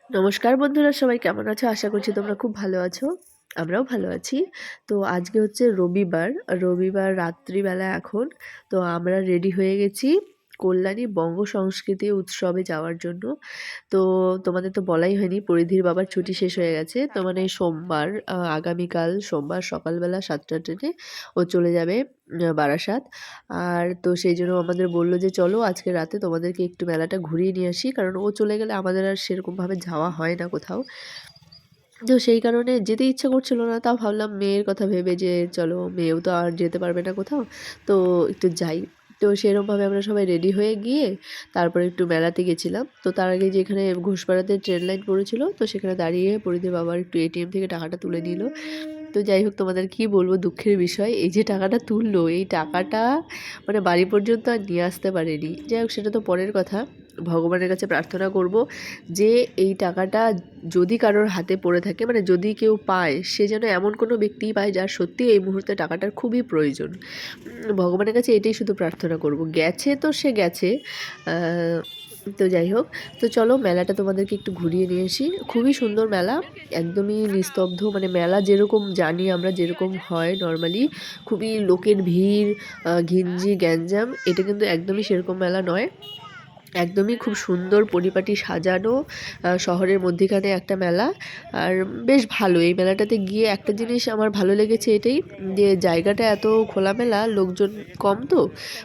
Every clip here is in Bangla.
নমস্কার বন্ধুরা, সবাই কেমন আছো? আশা করছি তোমরা খুব ভালো আছো। আমরাও ভালো আছি। তো আজকে হচ্ছে রবিবার রাত্রিবেলা এখন। তো আমরা রেডি হয়ে গেছি কল্যাণী বঙ্গ সংস্কৃতি উৎসবে যাওয়ার জন্য। তো তোমাদের তো বলাই হয়নি, পরিধির বাবার ছুটি শেষ হয়ে গেছে। তো মানে সোমবার, আগামীকাল সোমবার সকালবেলা ৭টা ট্রেনে ও চলে যাবে বারাসাত। আর তো সেইজন্য আমাদের বলল যে চলো আজকে রাতে তোমাদেরকে একটু মেলাটা ঘুরিয়ে নিয়ে আসি। কারণ ও চলে গেলে আমাদের আর সেরকমভাবে যাওয়া হয় না কোথাও। তো সেই কারণে যেতে ইচ্ছা করছিল না। তাও ভাবলাম মেয়ের কথা ভেবে যে চলো, মেয়েও তো আর যেতে পারবে না কোথাও। তো একটু যাই। তো সেরমভাবে আমরা সবাই রেডি হয়ে গিয়ে তারপরে একটু মেলাতে গেছিলাম। তো তার আগে যেখানে ঘোষপাড়াতে ট্রেন লাইন পড়েছিল, তো সেখানে দাঁড়িয়ে পরিধির বাবার একটু এটিএম থেকে টাকাটা তুলে নিল। তো যাই হোক, তোমাদের কি বলবো, দুঃখের বিষয় এই যে টাকাটা তুললো, এই টাকাটা মানে বাড়ি পর্যন্ত আর নিয়ে আসতে পারেনি। যাই হোক, সেটা তো পরের কথা। ভগবানের কাছে প্রার্থনা করব যে এই টাকাটা যদি কারোর হাতে পড়ে থাকে, মানে যদি কেউ পায়, সে যেন এমন কোনো ব্যক্তিই পায় যার সত্যি এই মুহূর্তে টাকাটার খুবই প্রয়োজন। ভগবানের কাছে এটাই শুধু প্রার্থনা করব। গেছে তো সে গেছে। তো যাই হোক, তো চলো মেলাটা তোমাদেরকে একটু ঘুরিয়ে নিয়ে আসি। খুবই সুন্দর মেলা, একদমই নিস্তব্ধ। মানে মেলা যেরকম জানি আমরা, যেরকম হয় নর্মালি, খুবই লোকের ভিড়, ঘিঞ্জি গ্যাঞ্জাম, এটা কিন্তু একদমই সেরকম মেলা নয়। একদমই খুব সুন্দর পরিপাটি সাজানো শহরের মধ্যিখানে একটা মেলা। আর বেশ ভালো এই মেলাটাতে গিয়ে একটা জিনিস আমার ভালো লেগেছে, এটাই যে জায়গাটা এত খোলামেলা, লোকজন কম। তো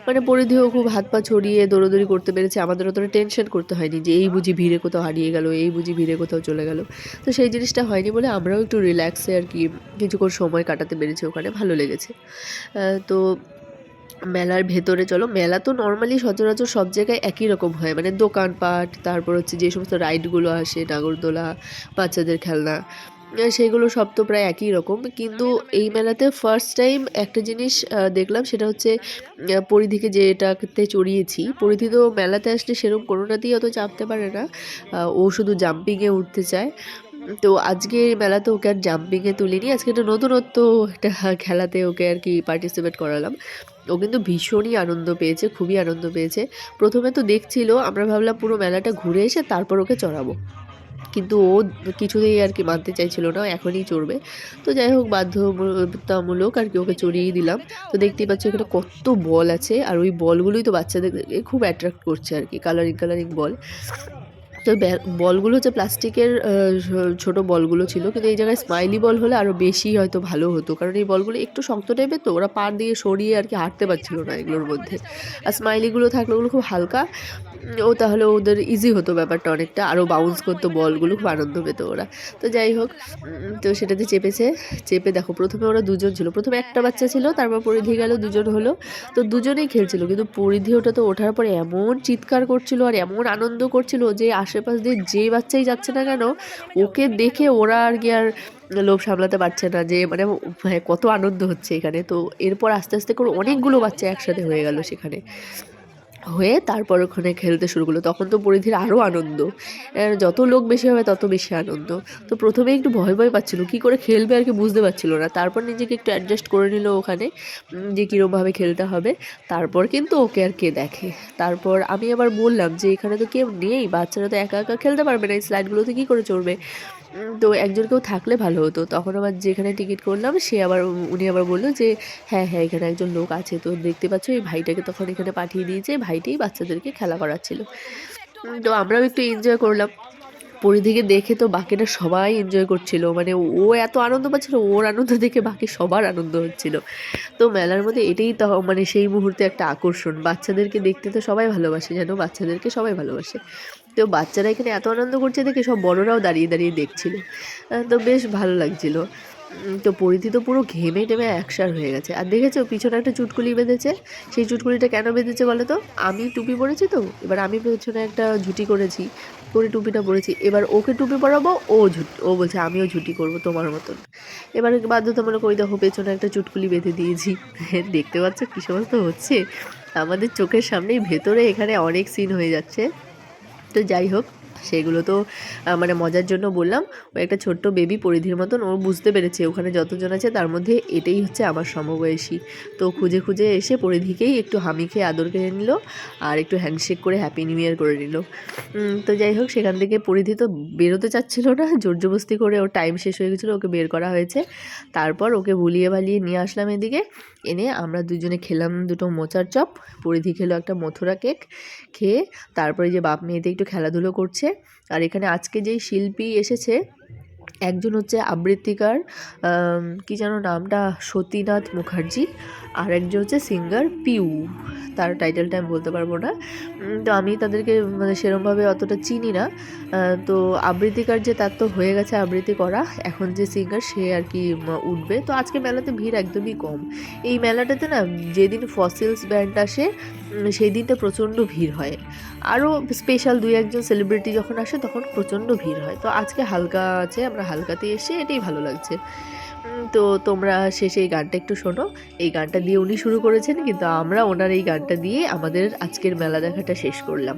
মানে পরিধিও খুব হাত পা ছড়িয়ে দৌড়োদৌড়ি করতে পেরেছে, আমাদের অতটা টেনশন করতে হয়নি যে এই বুঝি ভিড়ে কোথাও হারিয়ে গেল, এই বুঝি ভিড়ে কোথাও চলে গেল। তো সেই জিনিসটা হয়নি বলে আমরাও একটু রিল্যাক্সে আর কি কিছুক্ষণ সময় কাটাতে পেরেছি ওখানে, ভালো লেগেছে। তো মেলার ভেতরে চলো। মেলা তো নর্মালি সচরাচর সব জায়গায় একই রকম হয়, মানে দোকানপাট, তারপর হচ্ছে যে সমস্ত রাইডগুলো আসে, নাগরদোলা, বাচ্চাদের খেলনা, সেগুলো সব তো প্রায় একই রকম। কিন্তু এই মেলাতে ফার্স্ট টাইম একটা জিনিস দেখলাম, সেটা হচ্ছে পরিধিকে যেটাতে চড়িয়েছি। পরিধি তো মেলাতে আসলে সেরকম কোনোটাতেই অত চাপতে পারে না, ও শুধু জাম্পিংয়ে উঠতে চায়। তো আজকে মেলাতে ওকে আর জাম্পিংয়ে তুলিনি, আজকে একটা নতুনত্ব একটা খেলাতে ওকে আর কি পার্টিসিপেট করালাম। ও কিন্তু ভীষণই আনন্দ পেয়েছে, খুবই আনন্দ পেয়েছে। প্রথমে তো দেখছিল, আমরা ভাবলাম পুরো মেলাটা ঘুরে এসে তারপর ওকে চড়াবো, কিন্তু ও কিছুতেই আর কি মানতে চাইছিল না, এখনই চড়বে। তো যাই হোক, বাধ্যতামূলক আর কি ওকে চড়িয়েই দিলাম। তো দেখতেই পাচ্ছ এখানে কত বল আছে, আর ওই বলগুলোই তো বাচ্চাদেরকে খুব অ্যাট্রাক্ট করছে আর কি, কালারিং কালারিং বল। তো বলগুলো হচ্ছে প্লাস্টিকের, ছোট বলগুলো ছিল, কিন্তু এই জায়গায় স্মাইলি বল হলে আরও বেশি হয়তো ভালো হতো, কারণ এই বলগুলো একটু শক্ত টাইপের, তো ওরা পা দিয়ে সরিয়ে আর কি হাঁটতে পারছিল না এগুলোর মধ্যে। আর স্মাইলিগুলো থাকলে ওগুলো খুব হালকা, ও তাহলে ওদের ইজি হতো ব্যাপারটা অনেকটা, আরও বাউন্স করতো বলগুলো, খুব আনন্দ পেত ওরা। তো যাই হোক, তো সেটাতে চেপেছে। চেপে দেখো, প্রথমে ওরা দুজন ছিল, প্রথমে একটা বাচ্চা ছিল, তারপর পরিধি গেল, দুজন হলো। তো দুজনেই খেলছিল, কিন্তু পরিধি ওটা তো ওঠার পরে এমন চিৎকার করছিল আর এমন আনন্দ করছিল যে আশেপাশ দিয়ে যেই বাচ্চাই যাচ্ছে না কেন, ওকে দেখে ওরা আর কি আর লোভ সামলাতে পারছে না, যে মানে কত আনন্দ হচ্ছে এখানে। তো এরপর আস্তে আস্তে করে অনেকগুলো বাচ্চা একসাথে হয়ে গেল সেখানে, হয়ে তারপর ওখানে খেলতে শুরু করলো। তখন তো পরিধির আরও আনন্দ, যত লোক বেশি হবে তত বেশি আনন্দ। তো প্রথমে একটু ভয় ভয় পাচ্ছিল, কী করে খেলবে আর কি বুঝতে পারছিল না। তারপর নিজেকে একটু অ্যাডজাস্ট করে নিল ওখানে, যে কীরকমভাবে খেলতে হবে। তারপর কিন্তু ওকে আর কে দেখে। তারপর আমি আবার বললাম যে এখানে তো কেউ নেই, বাচ্চারা তো একা একা খেলতে পারবে না, এই স্লাইডগুলোতে কী করে চড়বে। তো একজন কেউ থাকলে ভালো হতো। তখন আবার যেখানে টিকিট করলাম সে আবার, উনি আবার বলল যে হ্যাঁ হ্যাঁ, এখানে একজন লোক আছে। তো দেখতে পাচ্ছ এই ভাইটাকে তখন এখানে পাঠিয়ে দিয়েছে, ভাইটাই বাচ্চাদেরকে খেলা করাচ্ছিল। তো আমরাও একটু এনজয় করলাম। পরিধিকে দেখে তো বাকিরা সবাই এনজয় করছিল, মানে ও এত আনন্দ পাচ্ছিল, ওর আনন্দ দেখে বাকি সবার আনন্দ হচ্ছিল। তো মেলার মধ্যে এটাই তো মানে সেই মুহূর্তে একটা আকর্ষণ, বাচ্চাদেরকে দেখতে তো সবাই ভালোবাসে, যেন বাচ্চাদেরকে সবাই ভালোবাসে। তো বাচ্চারা এখানে এত আনন্দ করছে দেখে সব বড়রাও দাঁড়িয়ে দাঁড়িয়ে দেখছিল। তো বেশ ভালো লাগছিল। তো পরিধি তো পুরো ঘেমে টেমে একসার হয়ে গেছে। আর দেখেছো পিছনে একটা চুটকুলি বেঁধেছে, সেই চুটকুলিটা কেন বেঁধেছে বলো তো? আমি টুপি পরেছি, তো এবার আমি পেছনে একটা ঝুঁটি করেছি, করে টুপিটা পরেছি। এবার ওকে টুপি পরাবো, ও বলছে আমিও ঝুঁটি করব তোমার মতন। এবার বাধ্যতামূলক ওই দেখো পেছনে একটা চুটকুলি বেঁধে দিয়েছি। দেখতে পাচ্ছ কী সমস্ত হচ্ছে আমাদের চোখের সামনেই, ভেতরে এখানে অনেক সিন হয়ে যাচ্ছে। তো যাই হোক, সেগুলো তো মানে মজার জন্য বললাম। ও একটা ছোট্ট বেবি পরিধির মতন, ও বুঝতে পেরেছে ওখানে যতজন আছে তার মধ্যে এটাই হচ্ছে আমার সমবয়সী। তো খুঁজে খুঁজে এসে পরিধিকেই একটু হামি খেয়ে আদর করে নিল আর একটু হ্যান্ডশেক করে হ্যাপি নিউ ইয়ার করে নিল। তো যাই হোক, সেখান থেকে পরিধি তো বেরোতে চাচ্ছিল না, জোরজবস্তি করে ওর টাইম শেষ হয়ে গেছিলো, ওকে বের করা হয়েছে। তারপর ওকে ভুলিয়ে ভালিয়ে নিয়ে আসলাম এদিকে, এনে আমরা দুজনে খেলাম দুটো মোচার চপ, পরিধি খেলো একটা মথুরা কেক, খেয়ে তারপরে যে বাপ মেয়েতে একটু খেলাধুলো করছে। আর এখানে আজকে যেই শিল্পী এসেছে একজন হচ্ছে আবৃত্তিকার, কি যেন নামটা, সতীনাথ মুখার্জি, আর একজন হচ্ছে সিঙ্গার পিউ, তার টাইটেলটা আমি বলতে পারবো না। তো আমি তাদেরকে মানে সেরমভাবে অতটা চিনি না। তো আবৃত্তিকার যে তার তো হয়ে গেছে আবৃত্তি করা, এখন যে সিঙ্গার সে আর কি উঠবে। তো আজকে মেলাতে ভিড় একদমই কম। এই মেলাটাতে না যেদিন ফসিলস ব্যান্ড আসে সেই দিনটা প্রচণ্ড ভিড় হয়, আরও স্পেশাল দুই একজন সেলিব্রিটি যখন আসে তখন প্রচণ্ড ভিড় হয়। তো আজকে হালকা আছে, আমরা হালকাতে এসে এটাই ভালো লাগছে। তো তোমরা শেষে এই গানটা একটু শোনো। এই গানটা দিয়ে উনি শুরু করেছেন, কিন্তু আমরা ওনার এই গানটা দিয়ে আমাদের আজকের মেলা দেখাটা শেষ করলাম।